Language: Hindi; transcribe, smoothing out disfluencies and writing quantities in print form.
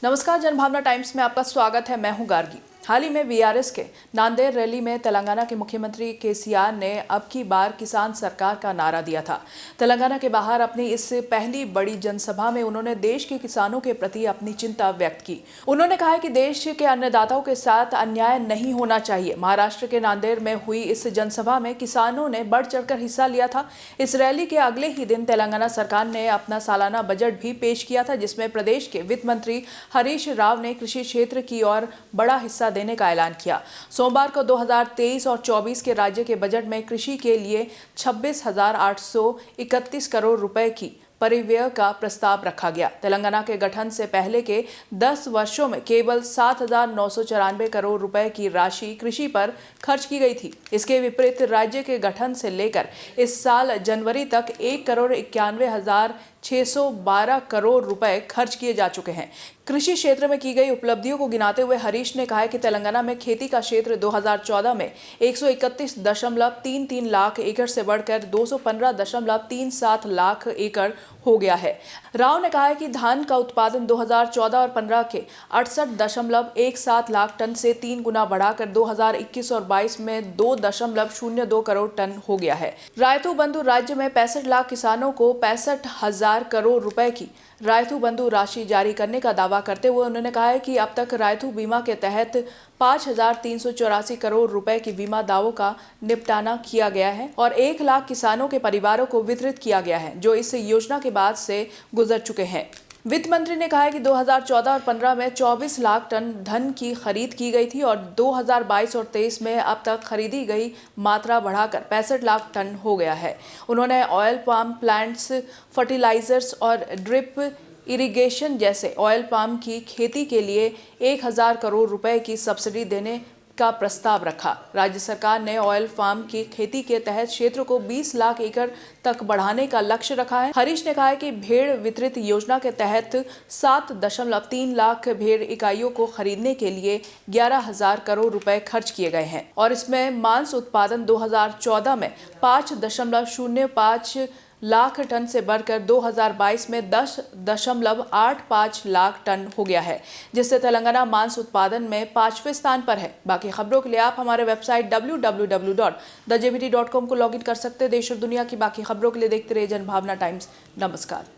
नमस्कार, जनभावना टाइम्स में आपका स्वागत है। मैं हूं गार्गी। हाल ही में वीआरएस के नांदेड़ रैली में तेलंगाना के मुख्यमंत्री केसीआर ने अब की बार किसान सरकार का नारा दिया था। तेलंगाना के बाहर अपनी इस पहली बड़ी जनसभा में उन्होंने देश के किसानों के प्रति अपनी चिंता व्यक्त की। उन्होंने कहा कि देश के अन्नदाताओं के साथ अन्याय नहीं होना चाहिए। महाराष्ट्र के नांदेड़ में हुई इस जनसभा में किसानों ने बढ़ चढ़कर हिस्सा लिया था। इस रैली के अगले ही दिन तेलंगाना सरकार ने अपना सालाना बजट भी पेश किया था, जिसमें प्रदेश के वित्त मंत्री हरीश राव ने कृषि क्षेत्र की ओर बड़ा हिस्सा देने का ऐलान किया। सोमवार को 2023 और 24 के राज्य के बजट में कृषि के लिए 26,831 करोड़ रुपए की परिव्यय का प्रस्ताव रखा गया। तेलंगाना के गठन से पहले के 10 वर्षों में केवल 7,994 करोड़ रुपए की राशि कृषि पर खर्च की गई थी। इसके विपरीत राज्य के गठन से लेकर इस साल जनवरी तक 1,91,612 करोड़ रुपए खर्च किए जा चुके हैं। कृषि क्षेत्र में की गई उपलब्धियों को गिनाते हुए हरीश ने कहा कि तेलंगाना में खेती का क्षेत्र 2014 में 131.33 लाख एकड़ से बढ़कर 215.37 लाख एकड़ हो गया है। राव ने कहा कि धान का उत्पादन 2014 और 15 के 68.17 लाख टन से 3 गुना बढ़ाकर 2021 और 22 में 2.02 करोड़ टन हो गया है। रायतू बंधु राज्य में 65 लाख किसानों को 65,000 करोड़ रुपए की रायतू बंधु राशि जारी करने का दावा करते हुए उन्होंने कहा है कि अब तक रायतू बीमा के तहत 5,384 करोड़ रुपए के बीमा दावों का निपटाना किया गया है और 1 लाख किसानों के परिवारों को वितरित किया गया है, जो इस योजना के बाद से गुजर चुके हैं। वित्त मंत्री ने कहा है कि 2014 और 15 में 24 लाख टन धान की खरीद की गई थी और 2022 और 23 में अब तक खरीदी गई मात्रा बढ़ाकर 65 लाख टन हो गया है। उन्होंने ऑयल पाम प्लांट्स, फर्टिलाइजर्स और ड्रिप इरिगेशन जैसे ऑयल पाम की खेती के लिए 1,000 करोड़ रुपए की सब्सिडी देने का प्रस्ताव रखा। राज्य सरकार ने ऑयल फार्म की खेती के तहत क्षेत्र को 20 लाख एकड़ तक बढ़ाने का लक्ष्य रखा है। हरीश ने कहा है कि भेड़ वितरित योजना के तहत 7.3 लाख भेड़ इकाइयों को खरीदने के लिए 11,000 करोड़ रुपए खर्च किए गए हैं और इसमें मांस उत्पादन 2014 में 5.05 लाख टन से बढ़कर 2022 में 10.85 लाख टन हो गया है, जिससे तेलंगाना मांस उत्पादन में 5वें स्थान पर है। बाकी खबरों के लिए आप हमारे वेबसाइट www.thejbt.com को लॉगिन कर सकते हैं। देश और दुनिया की बाकी खबरों के लिए देखते रहिए जनभावना टाइम्स। नमस्कार।